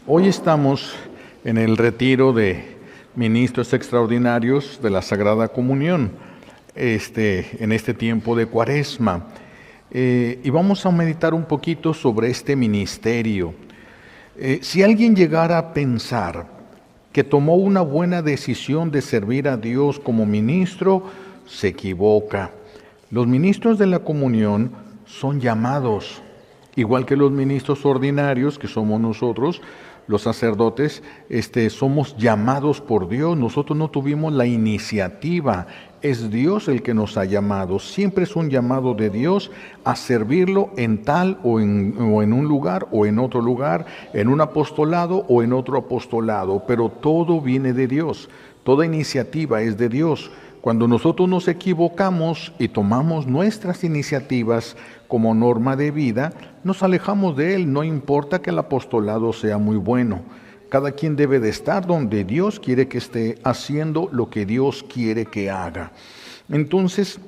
Hoy estamos en el retiro de ministros extraordinarios de la Sagrada Comunión, en este tiempo de Cuaresma. Y vamos a meditar un poquito sobre este ministerio. Si alguien llegara a pensar que tomó una buena decisión de servir a Dios como ministro, se equivoca. Los ministros de la comunión son llamados, igual que los ministros ordinarios, que somos nosotros, los sacerdotes, somos llamados por Dios. Nosotros no tuvimos la iniciativa, es Dios el que nos ha llamado. Siempre es un llamado de Dios a servirlo en tal o en un lugar o en otro lugar, en un apostolado o en otro apostolado, pero todo viene de Dios, toda iniciativa es de Dios. Cuando nosotros nos equivocamos y tomamos nuestras iniciativas como norma de vida, nos alejamos de Él. No importa que el apostolado sea muy bueno. Cada quien debe de estar donde Dios quiere que esté, haciendo lo que Dios quiere que haga. Entonces,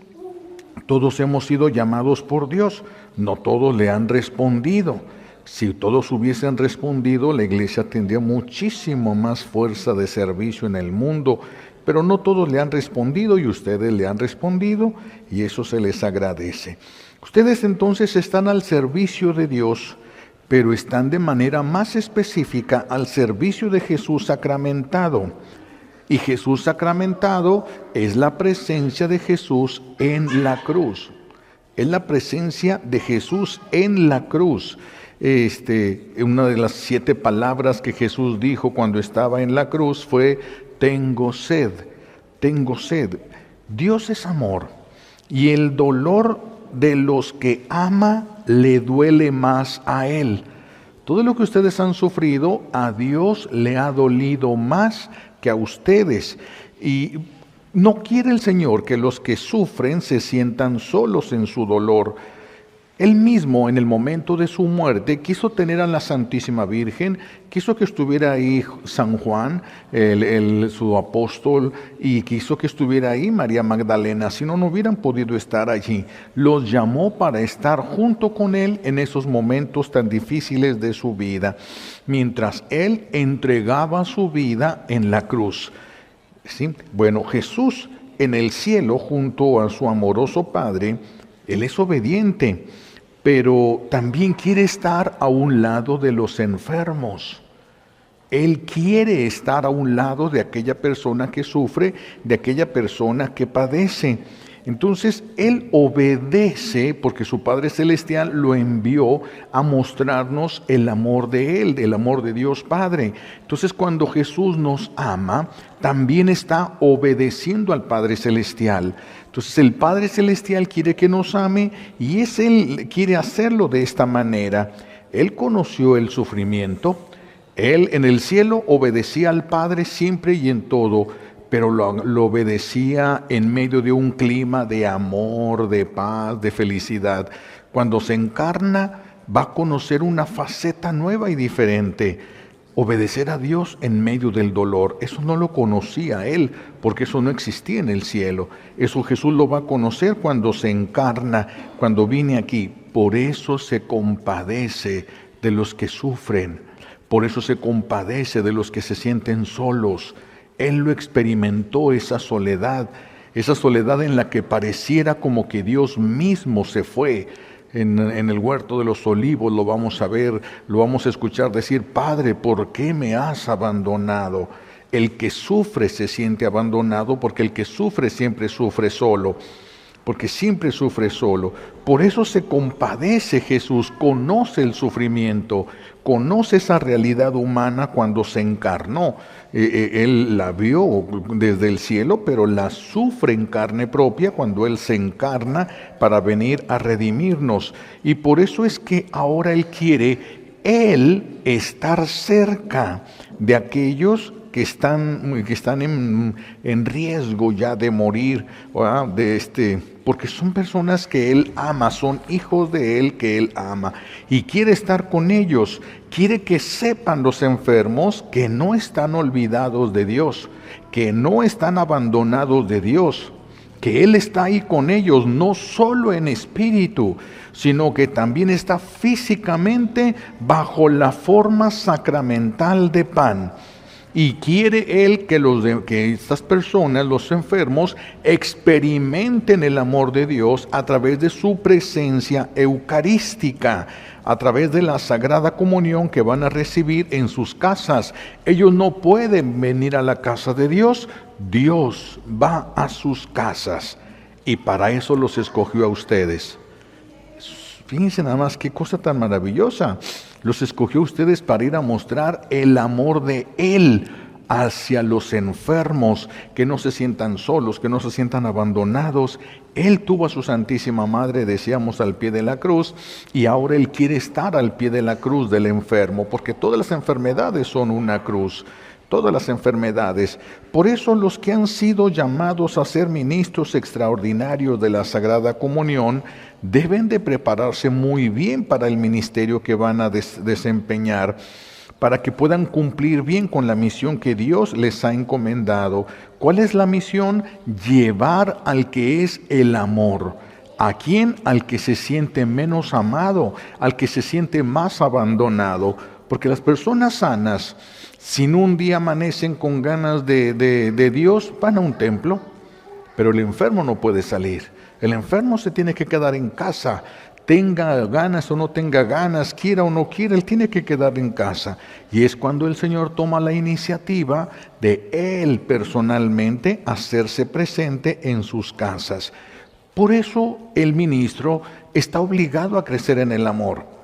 todos hemos sido llamados por Dios. No todos le han respondido. Si todos hubiesen respondido, la iglesia tendría muchísimo más fuerza de servicio en el mundo. Pero no todos le han respondido y ustedes le han respondido y eso se les agradece. Ustedes entonces están al servicio de Dios, pero están de manera más específica al servicio de Jesús sacramentado. Y Jesús sacramentado es la presencia de Jesús en la cruz. Es la presencia de Jesús en la cruz. Una de las 7 palabras que Jesús dijo cuando estaba en la cruz fue: tengo sed, tengo sed. Dios es amor y el dolor de los que ama le duele más a Él. Todo lo que ustedes han sufrido, a Dios le ha dolido más que a ustedes. Y no quiere el Señor que los que sufren se sientan solos en su dolor. Él mismo, en el momento de su muerte, quiso tener a la Santísima Virgen, quiso que estuviera ahí San Juan, su apóstol, y quiso que estuviera ahí María Magdalena, si no, no hubieran podido estar allí. Los llamó para estar junto con Él en esos momentos tan difíciles de su vida, mientras Él entregaba su vida en la cruz. ¿Sí? Bueno, Jesús en el cielo, junto a su amoroso Padre, Él es obediente, pero también quiere estar a un lado de los enfermos. Él quiere estar a un lado de aquella persona que sufre, de aquella persona que padece. Entonces, Él obedece porque su Padre Celestial lo envió a mostrarnos el amor de Él, el amor de Dios Padre. Entonces, cuando Jesús nos ama, también está obedeciendo al Padre Celestial. Entonces, el Padre Celestial quiere que nos ame y Él quiere hacerlo de esta manera. Él conoció el sufrimiento. Él en el cielo obedecía al Padre siempre y en todo, pero lo obedecía en medio de un clima de amor, de paz, de felicidad. Cuando se encarna, va a conocer una faceta nueva y diferente. Obedecer a Dios en medio del dolor. Eso no lo conocía Él, porque eso no existía en el cielo. Eso Jesús lo va a conocer cuando se encarna, cuando viene aquí. Por eso se compadece de los que sufren. Por eso se compadece de los que se sienten solos. Él lo experimentó, esa soledad en la que pareciera como que Dios mismo se fue. En el huerto de los olivos lo vamos a ver, lo vamos a escuchar decir: Padre, ¿por qué me has abandonado? El que sufre se siente abandonado porque el que sufre siempre sufre solo. Porque siempre sufre solo. Por eso se compadece Jesús, conoce el sufrimiento, conoce esa realidad humana cuando se encarnó. Él la vio desde el cielo, pero la sufre en carne propia cuando Él se encarna para venir a redimirnos. Y por eso es que ahora Él quiere estar cerca de aquellos que están en riesgo ya de morir, porque son personas que Él ama, son hijos de Él que Él ama, y quiere estar con ellos. Quiere que sepan los enfermos que no están olvidados de Dios, que no están abandonados de Dios, que Él está ahí con ellos, no solo en espíritu, sino que también está físicamente bajo la forma sacramental de pan. Y quiere Él que estas personas, los enfermos, experimenten el amor de Dios a través de su presencia eucarística, a través de la Sagrada Comunión que van a recibir en sus casas. Ellos no pueden venir a la casa de Dios, Dios va a sus casas. Y para eso los escogió a ustedes. Fíjense nada más qué cosa tan maravillosa. Los escogió a ustedes para ir a mostrar el amor de Él hacia los enfermos, que no se sientan solos, que no se sientan abandonados. Él tuvo a su Santísima Madre, decíamos, al pie de la cruz, y ahora Él quiere estar al pie de la cruz del enfermo, porque todas las enfermedades son una cruz. Todas las enfermedades. Por eso los que han sido llamados a ser ministros extraordinarios de la Sagrada Comunión deben de prepararse muy bien para el ministerio que van a desempeñar, para que puedan cumplir bien con la misión que Dios les ha encomendado. ¿Cuál es la misión? Llevar al que es el amor. ¿A quién? Al que se siente menos amado, al que se siente más abandonado. Porque las personas sanas, si un día amanecen con ganas de Dios, van a un templo, pero el enfermo no puede salir. El enfermo se tiene que quedar en casa, tenga ganas o no tenga ganas, quiera o no quiera, él tiene que quedar en casa. Y es cuando el Señor toma la iniciativa de Él personalmente hacerse presente en sus casas. Por eso el ministro está obligado a crecer en el amor.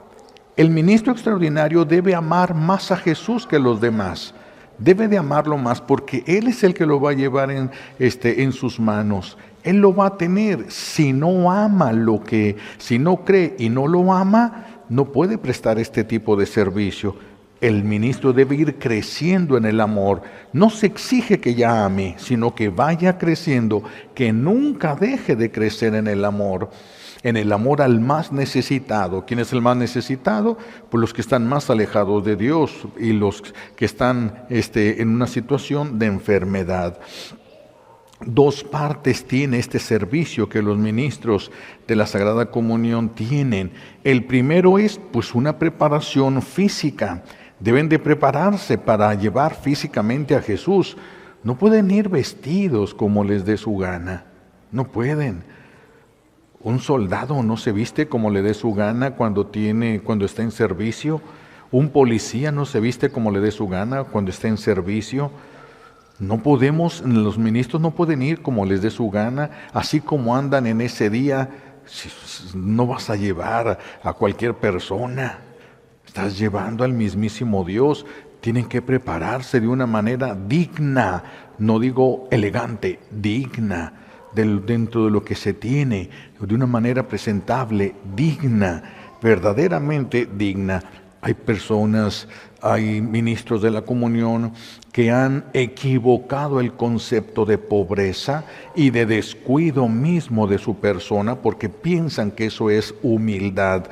El ministro extraordinario debe amar más a Jesús que los demás. Debe de amarlo más porque Él es el que lo va a llevar en sus manos. Él lo va a tener. Si no ama si no cree y no lo ama, no puede prestar este tipo de servicio. El ministro debe ir creciendo en el amor. No se exige que ya ame, sino que vaya creciendo, que nunca deje de crecer en el amor. En el amor al más necesitado. ¿Quién es el más necesitado? Pues los que están más alejados de Dios y los que están en una situación de enfermedad. Dos partes tiene este servicio que los ministros de la Sagrada Comunión tienen. El primero es pues una preparación física. Deben de prepararse para llevar físicamente a Jesús. No pueden ir vestidos como les dé su gana. No pueden. Un soldado no se viste como le dé su gana cuando está en servicio. Un policía no se viste como le dé su gana cuando está en servicio. Los ministros no pueden ir como les dé su gana, así como andan en ese día. No vas a llevar a cualquier persona, estás llevando al mismísimo Dios. Tienen que prepararse de una manera digna, no digo elegante, digna. Dentro de lo que se tiene, de una manera presentable, digna, verdaderamente digna. Hay ministros de la comunión que han equivocado el concepto de pobreza y de descuido mismo de su persona porque piensan que eso es humildad.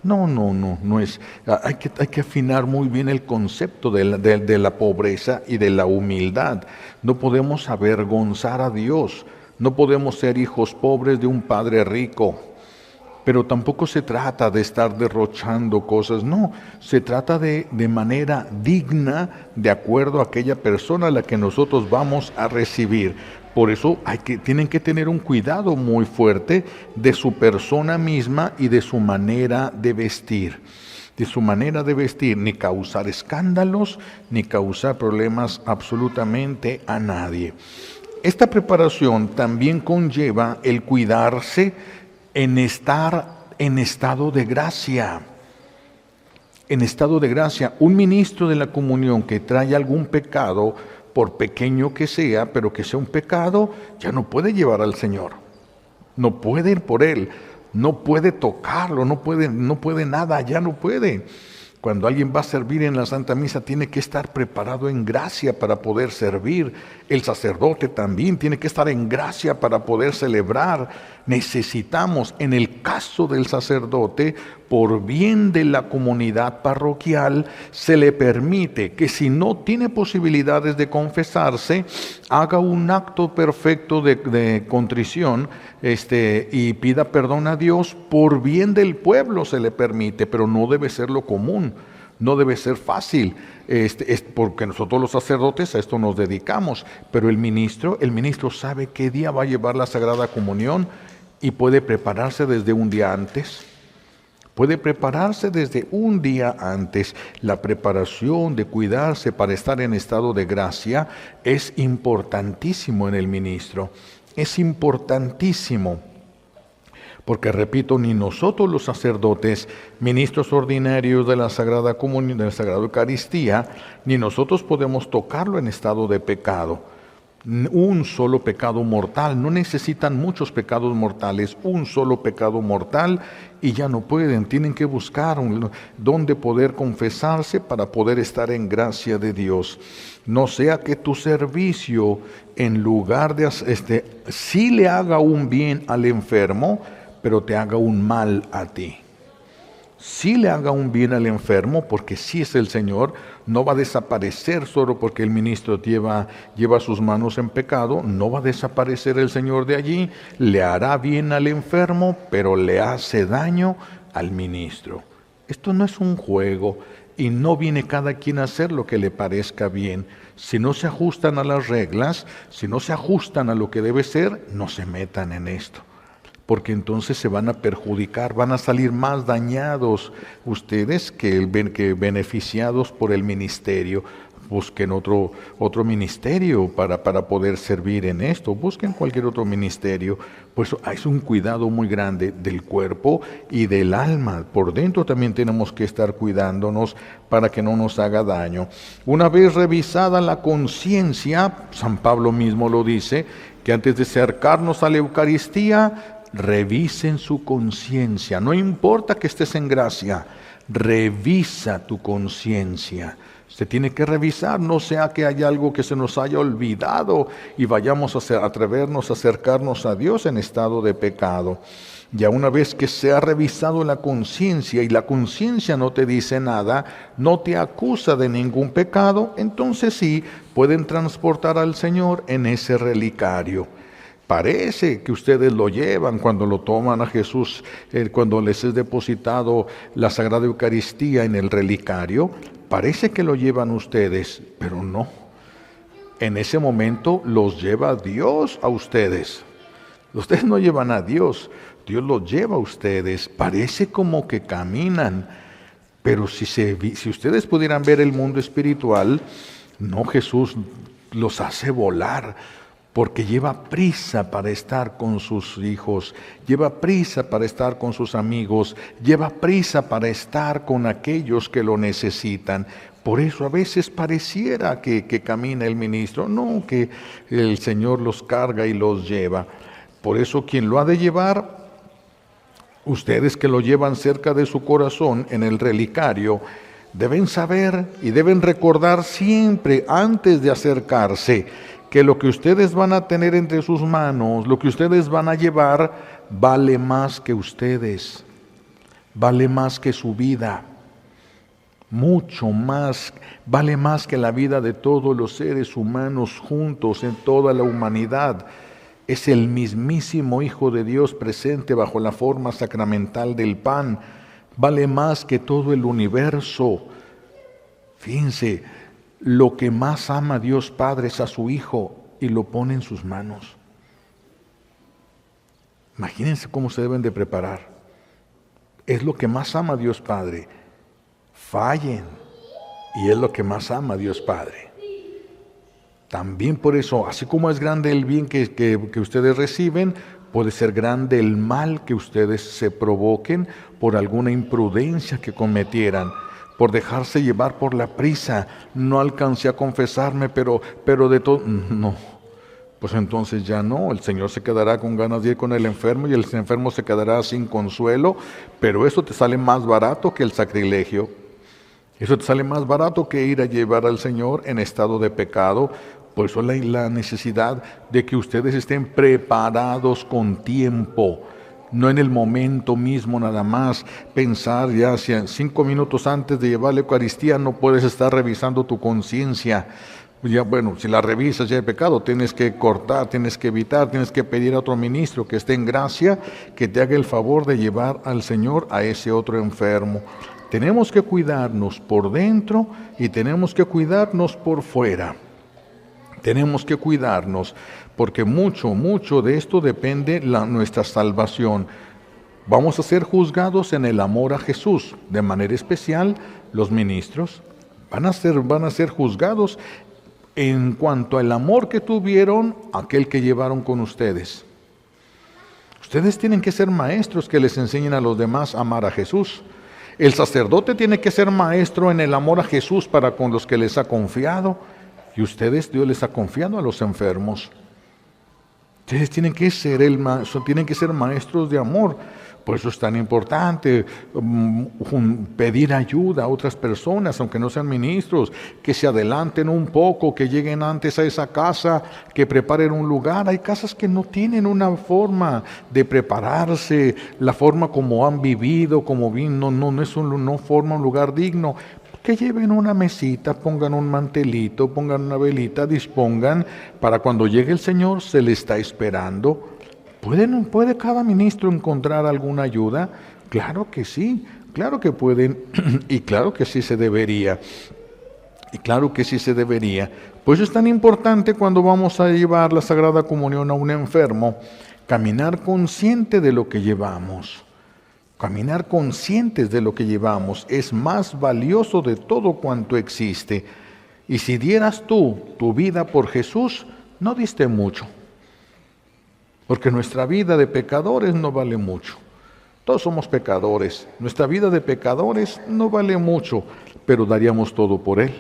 No es. Hay que afinar muy bien el concepto de la pobreza y de la humildad. No podemos avergonzar a Dios. No podemos ser hijos pobres de un padre rico, pero tampoco se trata de estar derrochando cosas, no, se trata de manera digna, de acuerdo a aquella persona a la que nosotros vamos a recibir. Por eso tienen que tener un cuidado muy fuerte de su persona misma y de su manera de vestir. Ni causar escándalos, ni causar problemas absolutamente a nadie. Esta preparación también conlleva el cuidarse en estar en estado de gracia. En estado de gracia. Un ministro de la comunión que trae algún pecado, por pequeño que sea, pero que sea un pecado, ya no puede llevar al Señor. No puede ir por él. No puede tocarlo. No puede nada. Ya no puede. Cuando alguien va a servir en la Santa Misa tiene que estar preparado en gracia para poder servir. El sacerdote también tiene que estar en gracia para poder celebrar. Necesitamos, en el caso del sacerdote, por bien de la comunidad parroquial, se le permite que si no tiene posibilidades de confesarse, haga un acto perfecto de contrición y pida perdón a Dios. Por bien del pueblo se le permite, pero no debe ser lo común. No debe ser fácil, es porque nosotros los sacerdotes a esto nos dedicamos, pero el ministro sabe qué día va a llevar la Sagrada Comunión y puede prepararse desde un día antes. Puede prepararse desde un día antes. La preparación de cuidarse para estar en estado de gracia es importantísimo en el ministro. Es importantísimo. Porque, repito, ni nosotros los sacerdotes, ministros ordinarios de la Sagrada Comunión, de la Sagrada Eucaristía, ni nosotros podemos tocarlo en estado de pecado. Un solo pecado mortal, no necesitan muchos pecados mortales, un solo pecado mortal y ya no pueden, tienen que buscar dónde poder confesarse para poder estar en gracia de Dios. No sea que tu servicio, en lugar de sí le haga un bien al enfermo, pero te haga un mal a ti. Sí le haga un bien al enfermo, porque sí es el Señor, no va a desaparecer solo porque el ministro lleva sus manos en pecado, no va a desaparecer el Señor de allí, le hará bien al enfermo, pero le hace daño al ministro. Esto no es un juego y no viene cada quien a hacer lo que le parezca bien. Si no se ajustan a las reglas, si no se ajustan a lo que debe ser, no se metan en esto. Porque entonces se van a perjudicar, van a salir más dañados ustedes que beneficiados por el ministerio. Busquen otro ministerio para poder servir en esto, busquen cualquier otro ministerio. Pues es un cuidado muy grande del cuerpo y del alma. Por dentro también tenemos que estar cuidándonos para que no nos haga daño. Una vez revisada la conciencia, San Pablo mismo lo dice, que antes de acercarnos a la Eucaristía, revisen su conciencia. No importa que estés en gracia, revisa tu conciencia. Se tiene que revisar, no sea que haya algo que se nos haya olvidado y vayamos a atrevernos a acercarnos a Dios en estado de pecado. Ya una vez que se ha revisado la conciencia y la conciencia no te dice nada, no te acusa de ningún pecado, entonces sí pueden transportar al Señor en ese relicario. Parece que ustedes lo llevan cuando lo toman a Jesús, cuando les es depositado la Sagrada Eucaristía en el relicario, parece que lo llevan ustedes, pero no. En ese momento los lleva Dios a ustedes. Ustedes no llevan a Dios, Dios los lleva a ustedes. Parece como que caminan, pero si ustedes pudieran ver el mundo espiritual, no, Jesús los hace volar. Porque lleva prisa para estar con sus hijos, lleva prisa para estar con sus amigos, lleva prisa para estar con aquellos que lo necesitan. Por eso a veces pareciera que camina el ministro, no, que el Señor los carga y los lleva. Por eso quien lo ha de llevar, ustedes que lo llevan cerca de su corazón en el relicario, deben saber y deben recordar siempre antes de acercarse que lo que ustedes van a tener entre sus manos, lo que ustedes van a llevar, vale más que ustedes, vale más que su vida, mucho más, vale más que la vida de todos los seres humanos juntos en toda la humanidad. Es el mismísimo Hijo de Dios presente bajo la forma sacramental del pan, vale más que todo el universo. Fíjense, lo que más ama Dios Padre es a su Hijo y lo pone en sus manos. Imagínense cómo se deben de preparar. Es lo que más ama Dios Padre. Fallen y es lo que más ama Dios Padre. También por eso, así como es grande el bien que ustedes reciben, puede ser grande el mal que ustedes se provoquen por alguna imprudencia que cometieran. Por dejarse llevar por la prisa, no alcancé a confesarme, pero de todo, no, pues entonces ya no, el Señor se quedará con ganas de ir con el enfermo y el enfermo se quedará sin consuelo, pero eso te sale más barato que el sacrilegio, eso te sale más barato que ir a llevar al Señor en estado de pecado. Por eso la necesidad de que ustedes estén preparados con tiempo. no en el momento mismo nada más, pensar ya si 5 minutos antes de llevar la Eucaristía no puedes estar revisando tu conciencia. Ya, bueno, si la revisas ya hay pecado, tienes que cortar, tienes que evitar, tienes que pedir a otro ministro que esté en gracia, que te haga el favor de llevar al Señor a ese otro enfermo. Tenemos que cuidarnos por dentro y tenemos que cuidarnos por fuera. Tenemos que cuidarnos porque mucho de esto depende nuestra salvación. Vamos a ser juzgados en el amor a Jesús. De manera especial, los ministros van a ser juzgados en cuanto al amor que tuvieron aquel que llevaron con ustedes. Ustedes tienen que ser maestros que les enseñen a los demás a amar a Jesús. El sacerdote tiene que ser maestro en el amor a Jesús para con los que les ha confiado. Y ustedes, Dios les ha confiado a los enfermos. Ustedes tienen que ser maestros de amor. Por eso es tan importante pedir ayuda a otras personas, aunque no sean ministros, que se adelanten un poco, que lleguen antes a esa casa, que preparen un lugar. Hay casas que no tienen una forma de prepararse, la forma como han vivido, no forma un lugar digno. Que lleven una mesita, pongan un mantelito, pongan una velita, dispongan para cuando llegue el Señor se le está esperando. ¿Puede cada ministro encontrar alguna ayuda? Claro que sí, claro que pueden y claro que sí se debería. Pues es tan importante cuando vamos a llevar la Sagrada Comunión a un enfermo, caminar consciente de lo que llevamos. Caminar conscientes de lo que llevamos es más valioso de todo cuanto existe. Y si dieras tú tu vida por Jesús, no diste mucho. Porque nuestra vida de pecadores no vale mucho. Todos somos pecadores. Nuestra vida de pecadores no vale mucho, pero daríamos todo por Él.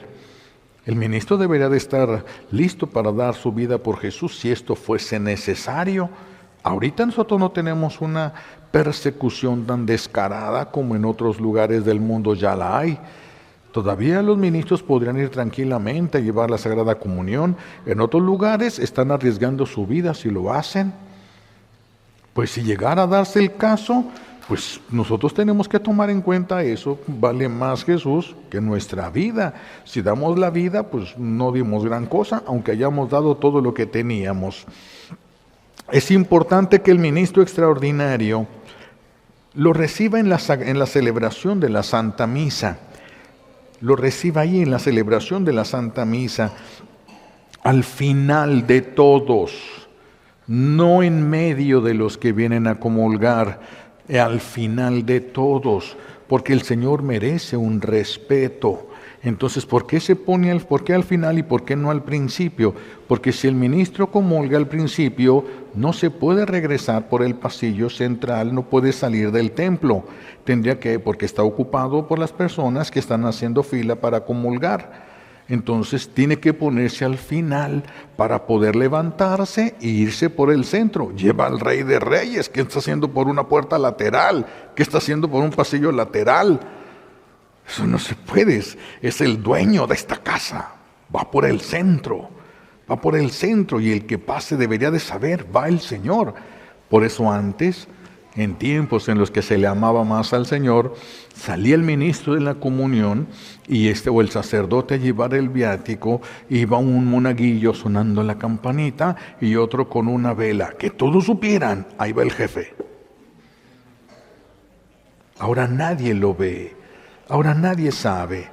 El ministro debería de estar listo para dar su vida por Jesús si esto fuese necesario. Ahorita nosotros no tenemos una persecución tan descarada como en otros lugares del mundo ya la hay. Todavía los ministros podrían ir tranquilamente a llevar la Sagrada Comunión. En otros lugares están arriesgando su vida si lo hacen. Pues si llegara a darse el caso, pues nosotros tenemos que tomar en cuenta eso. Vale más Jesús que nuestra vida. Si damos la vida, pues no dimos gran cosa, aunque hayamos dado todo lo que teníamos. Es importante que el ministro extraordinario lo reciba en la celebración de la Santa Misa. Lo reciba ahí en la celebración de la Santa Misa. Al final de todos, no en medio de los que vienen a comulgar, al final de todos, porque el Señor merece un respeto. Entonces, ¿por qué al final y por qué no al principio? Porque si el ministro comulga al principio, no se puede regresar por el pasillo central, no puede salir del templo. Porque está ocupado por las personas que están haciendo fila para comulgar. Entonces, tiene que ponerse al final para poder levantarse e irse por el centro. Lleva al Rey de Reyes, ¿qué está haciendo por una puerta lateral? ¿Qué está haciendo por un pasillo lateral? Eso no se puede, es el dueño de esta casa, va por el centro y el que pase debería de saber, va el Señor. Por eso antes, en tiempos en los que se le amaba más al Señor, salía el ministro de la comunión y o el sacerdote a llevar el viático, iba un monaguillo sonando la campanita y otro con una vela, que todos supieran, ahí va el jefe. Ahora nadie lo ve. Ahora nadie sabe.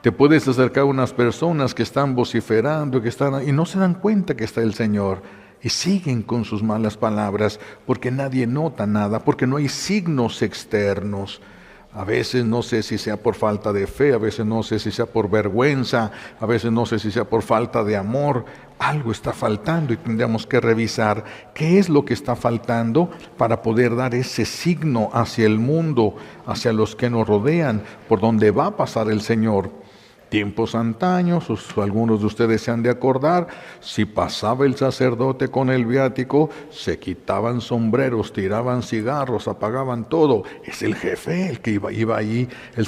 Te puedes acercar a unas personas que están vociferando, y no se dan cuenta que está el Señor. Y siguen con sus malas palabras, porque nadie nota nada, porque no hay signos externos. A veces no sé si sea por falta de fe, a veces no sé si sea por vergüenza, a veces no sé si sea por falta de amor. Algo está faltando y tendríamos que revisar qué es lo que está faltando para poder dar ese signo hacia el mundo, hacia los que nos rodean, por donde va a pasar el Señor. Tiempos antaños, algunos de ustedes se han de acordar, si pasaba el sacerdote con el viático, se quitaban sombreros, tiraban cigarros, apagaban todo. Es el jefe el que iba ahí, el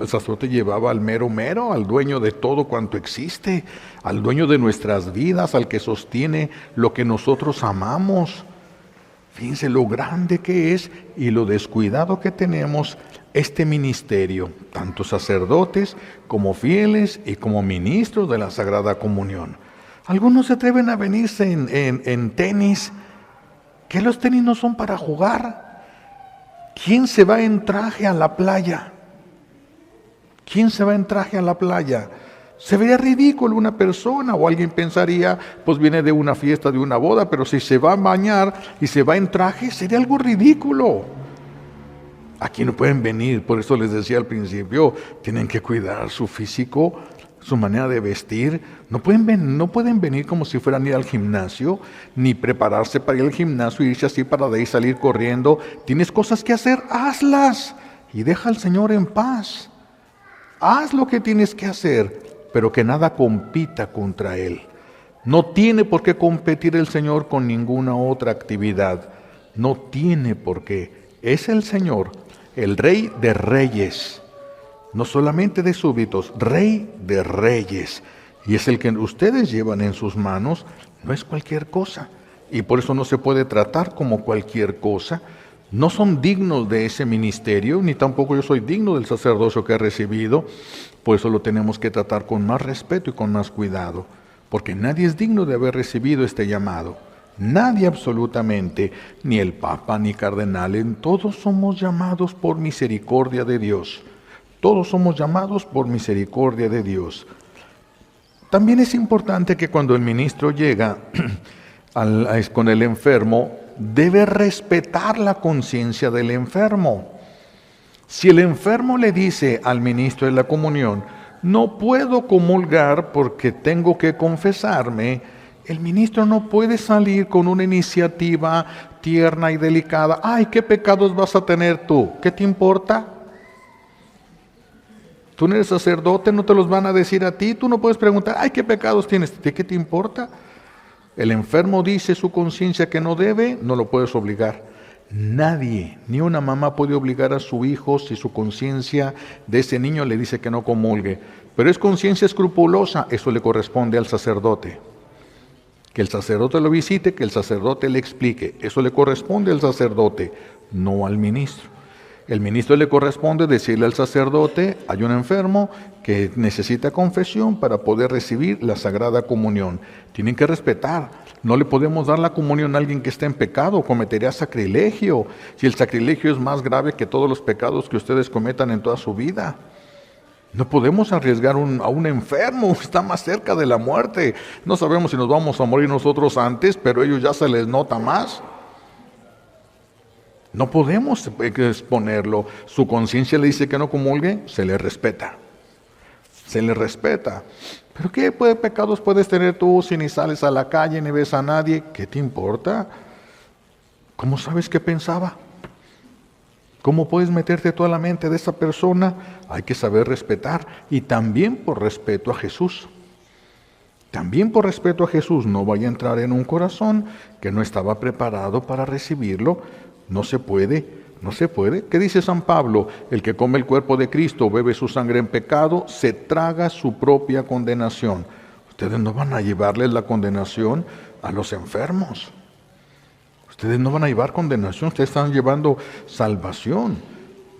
sacerdote llevaba al mero, al dueño de todo cuanto existe, al dueño de nuestras vidas, al que sostiene lo que nosotros amamos. Fíjense lo grande que es y lo descuidado que tenemos este ministerio, tanto sacerdotes como fieles y como ministros de la Sagrada Comunión. Algunos se atreven a venirse en tenis, que los tenis no son para jugar. ¿Quién se va en traje a la playa? ¿Quién se va en traje a la playa? Se vería ridículo una persona, o alguien pensaría, pues viene de una fiesta, de una boda, pero si se va a bañar y se va en traje, sería algo ridículo. Aquí no pueden venir, por eso les decía al principio, tienen que cuidar su físico, su manera de vestir. No pueden venir como si fueran a ir al gimnasio, ni prepararse para ir al gimnasio y irse así para de ahí salir corriendo. Tienes cosas que hacer, hazlas y deja al Señor en paz. Haz lo que tienes que hacer, pero que nada compita contra Él. No tiene por qué competir el Señor con ninguna otra actividad. No tiene por qué. Es el Señor, el Rey de Reyes. No solamente de súbditos, Rey de Reyes. Y es el que ustedes llevan en sus manos, no es cualquier cosa. Y por eso no se puede tratar como cualquier cosa. No son dignos de ese ministerio, ni tampoco yo soy digno del sacerdocio que he recibido. Por eso lo tenemos que tratar con más respeto y con más cuidado. Porque nadie es digno de haber recibido este llamado. Nadie absolutamente, ni el Papa, ni cardenales. Todos somos llamados por misericordia de Dios. Todos somos llamados por misericordia de Dios. También es importante que cuando el ministro llega con el enfermo, debe respetar la conciencia del enfermo. Si el enfermo le dice al ministro de la comunión, no puedo comulgar porque tengo que confesarme, el ministro no puede salir con una iniciativa tierna y delicada. Ay, ¿qué pecados vas a tener tú? ¿Qué te importa? Tú no eres sacerdote, no te los van a decir a ti. Tú no puedes preguntar, ay, ¿qué pecados tienes? ¿De qué te importa? El enfermo dice su conciencia que no debe, no lo puedes obligar. Nadie, ni una mamá puede obligar a su hijo si su conciencia de ese niño le dice que no comulgue. Pero es conciencia escrupulosa, eso le corresponde al sacerdote. Que el sacerdote lo visite, que el sacerdote le explique. Eso le corresponde al sacerdote, no al ministro. El ministro le corresponde decirle al sacerdote, hay un enfermo que necesita confesión para poder recibir la Sagrada Comunión. Tienen que respetar. No le podemos dar la comunión a alguien que está en pecado, cometería sacrilegio. Si el sacrilegio es más grave que todos los pecados que ustedes cometan en toda su vida. No podemos arriesgar a un enfermo, está más cerca de la muerte. No sabemos si nos vamos a morir nosotros antes, pero a ellos ya se les nota más. No podemos exponerlo. Su conciencia le dice que no comulgue, se le respeta. Se le respeta. ¿Pero qué pecados puedes tener tú si ni sales a la calle ni ves a nadie? ¿Qué te importa? ¿Cómo sabes qué pensaba? ¿Cómo puedes meterte tú a la mente de esa persona? Hay que saber respetar. Y también por respeto a Jesús. También por respeto a Jesús. No vaya a entrar en un corazón que no estaba preparado para recibirlo. No se puede, no se puede. ¿Qué dice San Pablo? El que come el cuerpo de Cristo, bebe su sangre en pecado, se traga su propia condenación. Ustedes no van a llevarles la condenación a los enfermos. Ustedes no van a llevar condenación, ustedes están llevando salvación.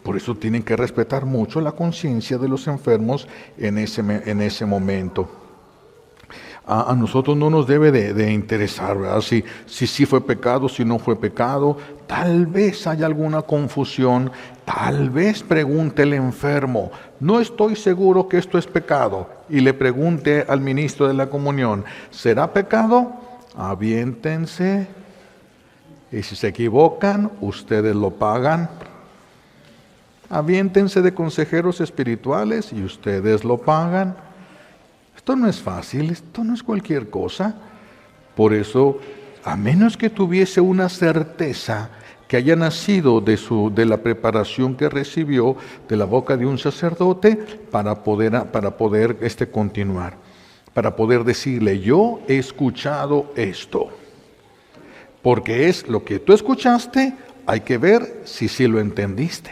Por eso tienen que respetar mucho la conciencia de los enfermos en ese momento. A nosotros no nos debe de interesar, ¿verdad? Si fue pecado, si no fue pecado. Tal vez haya alguna confusión, tal vez pregunte el enfermo, no estoy seguro que esto es pecado, y le pregunte al ministro de la comunión, ¿será pecado? Aviéntense, y si se equivocan, ustedes lo pagan. Aviéntense de consejeros espirituales y ustedes lo pagan. Esto no es fácil, esto no es cualquier cosa. Por eso, a menos que tuviese una certeza que haya nacido de la preparación que recibió de la boca de un sacerdote para poder continuar, para poder decirle, yo he escuchado esto. Porque es lo que tú escuchaste, hay que ver si sí lo entendiste.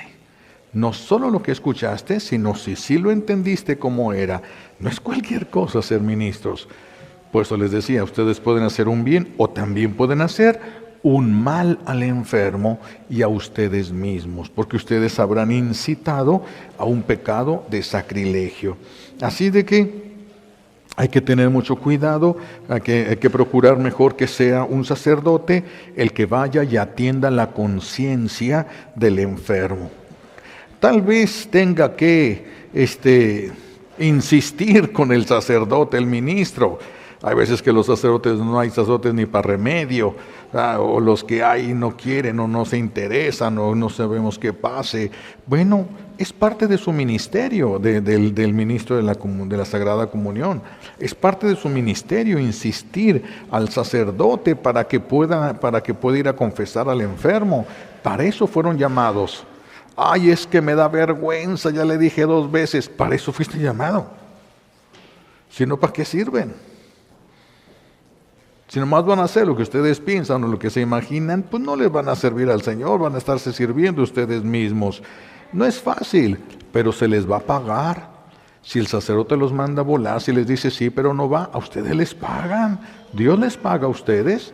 No solo lo que escuchaste, sino si sí lo entendiste como era. No es cualquier cosa ser ministros. Por eso les decía, ustedes pueden hacer un bien o también pueden hacer un mal al enfermo y a ustedes mismos, porque ustedes habrán incitado a un pecado de sacrilegio. Así de que hay que tener mucho cuidado, hay que procurar mejor que sea un sacerdote el que vaya y atienda la conciencia del enfermo. Tal vez tenga que insistir con el sacerdote, el ministro. Hay veces que los sacerdotes, no hay sacerdotes ni para remedio, o los que hay no quieren o no se interesan o no sabemos qué pase. Bueno, es parte de su ministerio, del ministro de la Sagrada Comunión. Es parte de su ministerio insistir al sacerdote para que pueda ir a confesar al enfermo. Para eso fueron llamados. Ay, es que me da vergüenza, ya le dije 2 veces. Para eso fuiste llamado. Si no, ¿para qué sirven? Si nomás van a hacer lo que ustedes piensan o lo que se imaginan, pues no les van a servir al Señor, van a estarse sirviendo ustedes mismos. No es fácil, pero se les va a pagar. Si el sacerdote los manda a volar, si les dice sí, pero no va, a ustedes les pagan. Dios les paga a ustedes.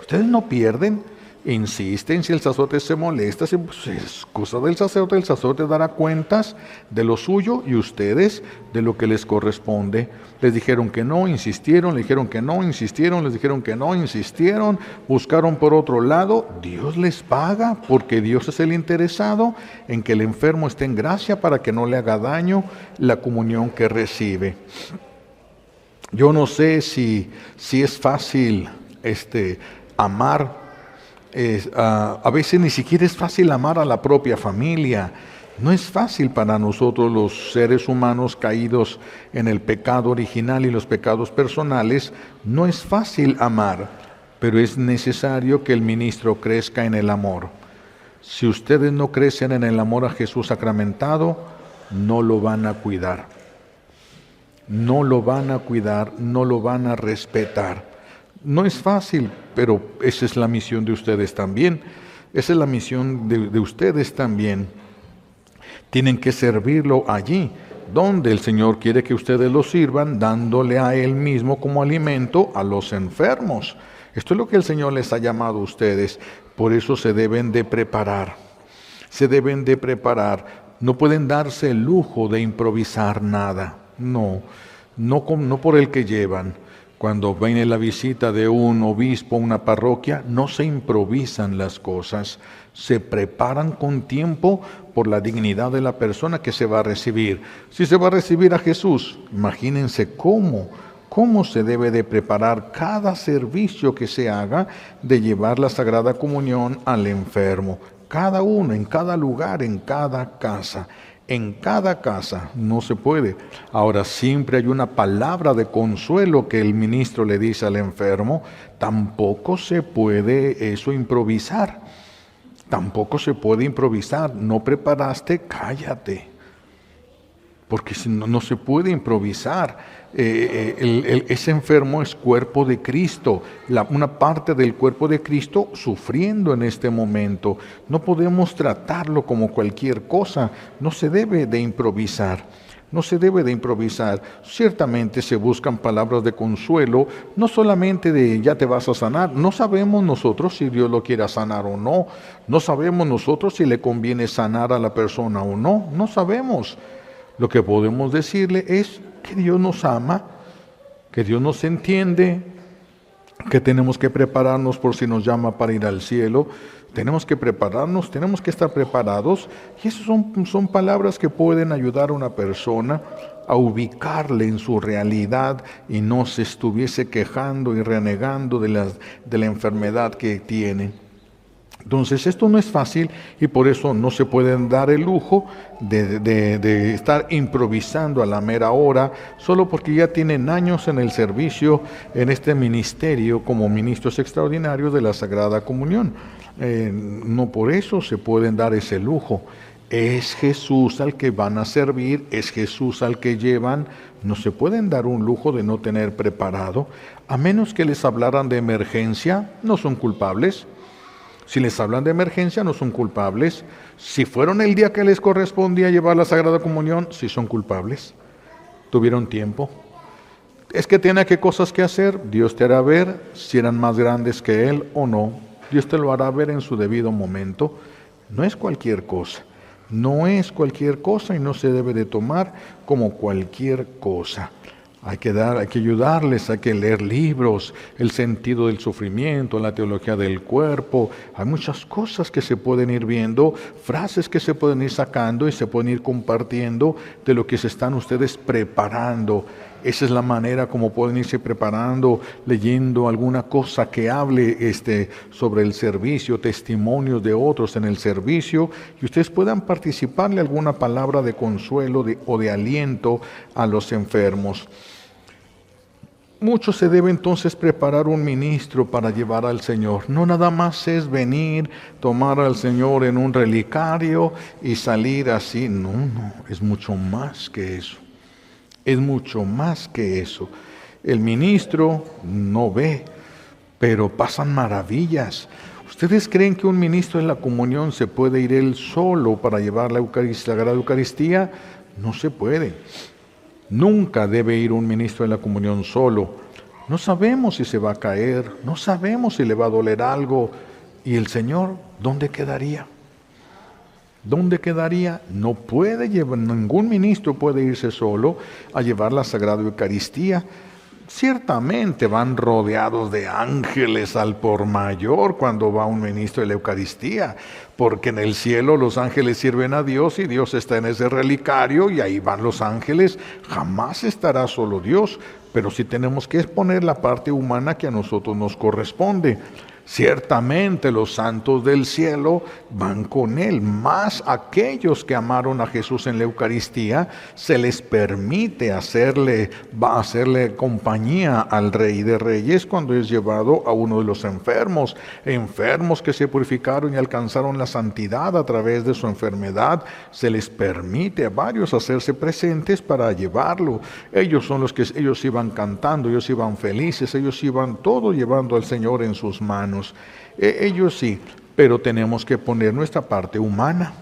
Ustedes no pierden. Insisten, si el sacerdote se molesta, pues es cosa del sacerdote. El sacerdote dará cuentas de lo suyo y ustedes de lo que les corresponde. Les dijeron que no, insistieron, le dijeron que no, insistieron, les dijeron que no, insistieron, buscaron por otro lado. Dios les paga porque Dios es el interesado en que el enfermo esté en gracia para que no le haga daño la comunión que recibe. Yo no sé si es fácil amar. A veces ni siquiera es fácil amar a la propia familia. No es fácil para nosotros los seres humanos caídos en el pecado original y los pecados personales. No es fácil amar, pero es necesario que el ministro crezca en el amor. Si ustedes no crecen en el amor a Jesús sacramentado, no lo van a cuidar. No lo van a cuidar, no lo van a respetar. No es fácil, pero esa es la misión de ustedes también. Esa es la misión de ustedes también. Tienen que servirlo allí, donde el Señor quiere que ustedes lo sirvan, dándole a Él mismo como alimento a los enfermos. Esto es lo que el Señor les ha llamado a ustedes. Por eso se deben de preparar. Se deben de preparar. No pueden darse el lujo de improvisar nada. No por el que llevan. Cuando viene la visita de un obispo a una parroquia, no se improvisan las cosas, se preparan con tiempo por la dignidad de la persona que se va a recibir. Si se va a recibir a Jesús, imagínense cómo se debe de preparar cada servicio que se haga de llevar la Sagrada Comunión al enfermo. Cada uno, en cada lugar, en cada casa. En cada casa no se puede. Ahora siempre hay una palabra de consuelo que el ministro le dice al enfermo. Tampoco se puede eso improvisar. Tampoco se puede improvisar. No preparaste, cállate. Porque no se puede improvisar. Ese enfermo es cuerpo de Cristo, una parte del cuerpo de Cristo sufriendo en este momento. No podemos tratarlo como cualquier cosa, no se debe de improvisar. No se debe de improvisar. Ciertamente se buscan palabras de consuelo, no solamente de ya te vas a sanar. No sabemos nosotros si Dios lo quiera sanar o no. No sabemos nosotros si le conviene sanar a la persona o no. No sabemos. Lo que podemos decirle es que Dios nos ama, que Dios nos entiende, que tenemos que prepararnos por si nos llama para ir al cielo. Tenemos que prepararnos, tenemos que estar preparados. Y esas son palabras que pueden ayudar a una persona a ubicarle en su realidad y no se estuviese quejando y renegando de la enfermedad que tiene. Entonces esto no es fácil y por eso no se pueden dar el lujo de estar improvisando a la mera hora, solo porque ya tienen años en el servicio, en este ministerio como ministros extraordinarios de la Sagrada Comunión. No por eso se pueden dar ese lujo. Es Jesús al que van a servir, es Jesús al que llevan. No se pueden dar un lujo de no tener preparado, a menos que les hablaran de emergencia, no son culpables. Si les hablan de emergencia, no son culpables. Si fueron el día que les correspondía llevar la Sagrada Comunión, sí son culpables. Tuvieron tiempo. Es que tiene qué cosas que hacer. Dios te hará ver si eran más grandes que Él o no. Dios te lo hará ver en su debido momento. No es cualquier cosa. No es cualquier cosa y no se debe de tomar como cualquier cosa. Hay que ayudarles, hay que leer libros, el sentido del sufrimiento, la teología del cuerpo. Hay muchas cosas que se pueden ir viendo, frases que se pueden ir sacando y se pueden ir compartiendo de lo que se están ustedes preparando. Esa es la manera como pueden irse preparando, leyendo alguna cosa que hable sobre el servicio, testimonios de otros en el servicio, y ustedes puedan participarle alguna palabra de consuelo o de aliento a los enfermos. Mucho se debe entonces preparar un ministro para llevar al Señor. No nada más es venir, tomar al Señor en un relicario y salir así. No, es mucho más que eso. Es mucho más que eso. El ministro no ve, pero pasan maravillas. ¿Ustedes creen que un ministro en la comunión se puede ir él solo para llevar la Sagrada Eucaristía? No se puede. Nunca debe ir un ministro en la comunión solo. No sabemos si se va a caer, no sabemos si le va a doler algo. ¿Y el Señor dónde quedaría? ¿Dónde quedaría? No puede llevar, ningún ministro puede irse solo a llevar la Sagrada Eucaristía. Ciertamente van rodeados de ángeles al por mayor cuando va un ministro de la Eucaristía, porque en el cielo los ángeles sirven a Dios y Dios está en ese relicario y ahí van los ángeles. Jamás estará solo Dios, pero sí tenemos que exponer la parte humana que a nosotros nos corresponde. Ciertamente los santos del cielo van con Él, más aquellos que amaron a Jesús en la Eucaristía, se les permite hacerle compañía al Rey de Reyes cuando es llevado a uno de los enfermos que se purificaron y alcanzaron la santidad a través de su enfermedad. Se les permite a varios hacerse presentes para llevarlo. Ellos son los que ellos iban cantando, ellos iban felices, ellos iban todo llevando al Señor en sus manos. Ellos sí, pero tenemos que poner nuestra parte humana.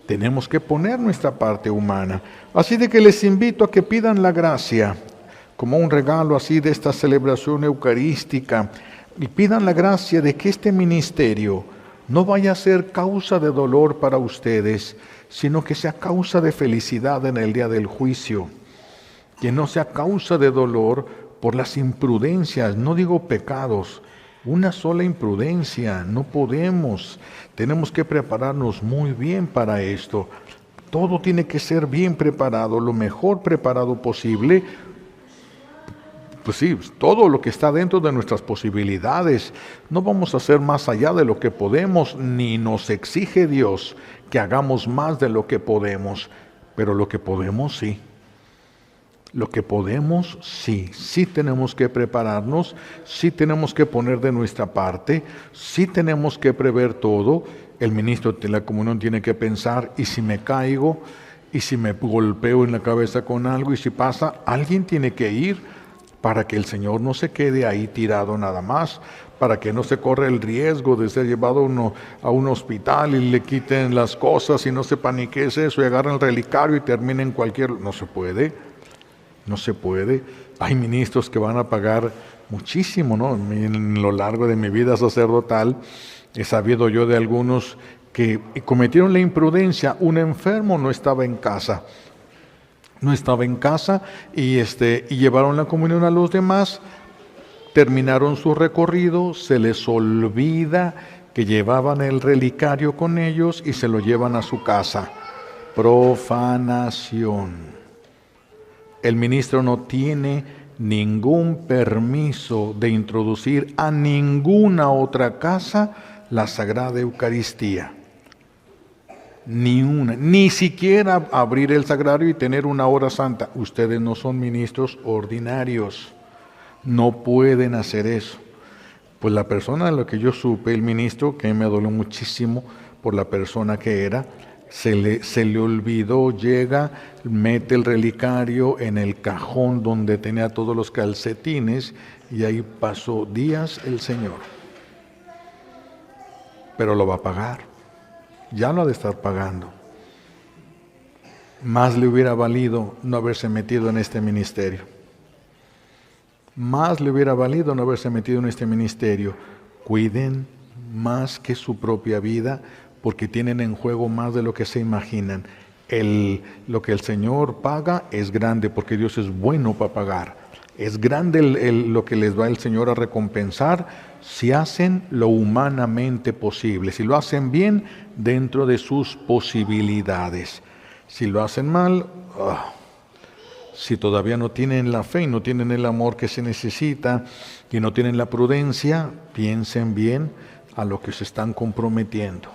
Tenemos que poner nuestra parte humana. Así de que les invito a que pidan la gracia, como un regalo así de esta celebración eucarística, y pidan la gracia de que este ministerio no vaya a ser causa de dolor para ustedes, sino que sea causa de felicidad en el día del juicio. Que no sea causa de dolor por las imprudencias, no digo pecados, una sola imprudencia, no podemos. Tenemos que prepararnos muy bien para esto. Todo tiene que ser bien preparado, lo mejor preparado posible. Pues sí, todo lo que está dentro de nuestras posibilidades. No vamos a hacer más allá de lo que podemos, ni nos exige Dios que hagamos más de lo que podemos. Pero lo que podemos, sí. Lo que podemos, sí tenemos que prepararnos, sí tenemos que poner de nuestra parte, sí tenemos que prever todo. El ministro de la comunión tiene que pensar, ¿y si me caigo? ¿Y si me golpeo en la cabeza con algo? ¿Y si pasa? Alguien tiene que ir para que el Señor no se quede ahí tirado nada más, para que no se corra el riesgo de ser llevado a un hospital y le quiten las cosas y no sepan ni qué es eso y agarren el relicario y terminen en cualquier... No se puede. No se puede. Hay ministros que van a pagar muchísimo, ¿no? En lo largo de mi vida sacerdotal he sabido yo de algunos que cometieron la imprudencia. Un enfermo no estaba en casa. Y llevaron la comunión a los demás. Terminaron su recorrido, se les olvida que llevaban el relicario con ellos y se lo llevan a su casa. Profanación. El ministro no tiene ningún permiso de introducir a ninguna otra casa la Sagrada Eucaristía. Ni una, ni siquiera abrir el sagrario y tener una hora santa. Ustedes no son ministros ordinarios, no pueden hacer eso. Pues la persona de la que yo supe, el ministro, que me dolió muchísimo por la persona que era, se le olvidó, llega, mete el relicario en el cajón donde tenía todos los calcetines y ahí pasó días el Señor. Pero lo va a pagar, ya lo ha de estar pagando. Más le hubiera valido no haberse metido en este ministerio. Más le hubiera valido no haberse metido en este ministerio. Cuiden más que su propia vida, porque tienen en juego más de lo que se imaginan. Lo que el Señor paga es grande, porque Dios es bueno para pagar. Es grande lo que les va el Señor a recompensar si hacen lo humanamente posible, si lo hacen bien dentro de sus posibilidades. Si lo hacen mal, si todavía no tienen la fe y no tienen el amor que se necesita y no tienen la prudencia, piensen bien a lo que se están comprometiendo.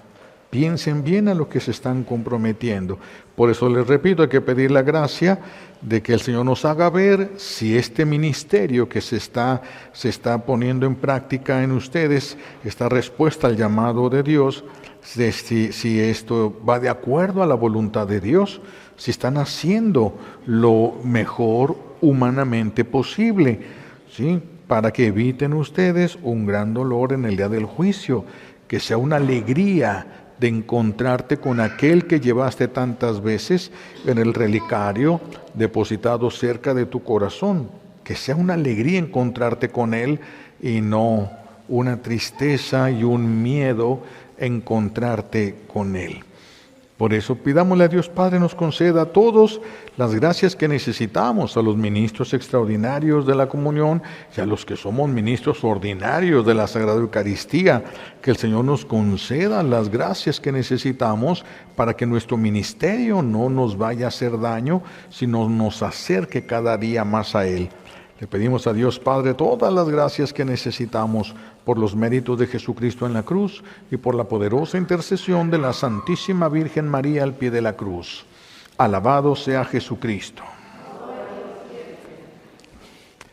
Piensen bien a lo que se están comprometiendo. Por eso les repito, hay que pedir la gracia de que el Señor nos haga ver si este ministerio que se está poniendo en práctica en ustedes, esta respuesta al llamado de Dios, si esto va de acuerdo a la voluntad de Dios, si están haciendo lo mejor humanamente posible, ¿sí? Para que eviten ustedes un gran dolor en el día del juicio, que sea una alegría de encontrarte con aquel que llevaste tantas veces en el relicario depositado cerca de tu corazón, que sea una alegría encontrarte con él y no una tristeza y un miedo encontrarte con él. Por eso pidámosle a Dios Padre nos conceda a todos las gracias que necesitamos, a los ministros extraordinarios de la comunión y a los que somos ministros ordinarios de la Sagrada Eucaristía, que el Señor nos conceda las gracias que necesitamos para que nuestro ministerio no nos vaya a hacer daño, sino nos acerque cada día más a Él. Le pedimos a Dios Padre todas las gracias que necesitamos por los méritos de Jesucristo en la cruz y por la poderosa intercesión de la Santísima Virgen María al pie de la cruz. Alabado sea Jesucristo.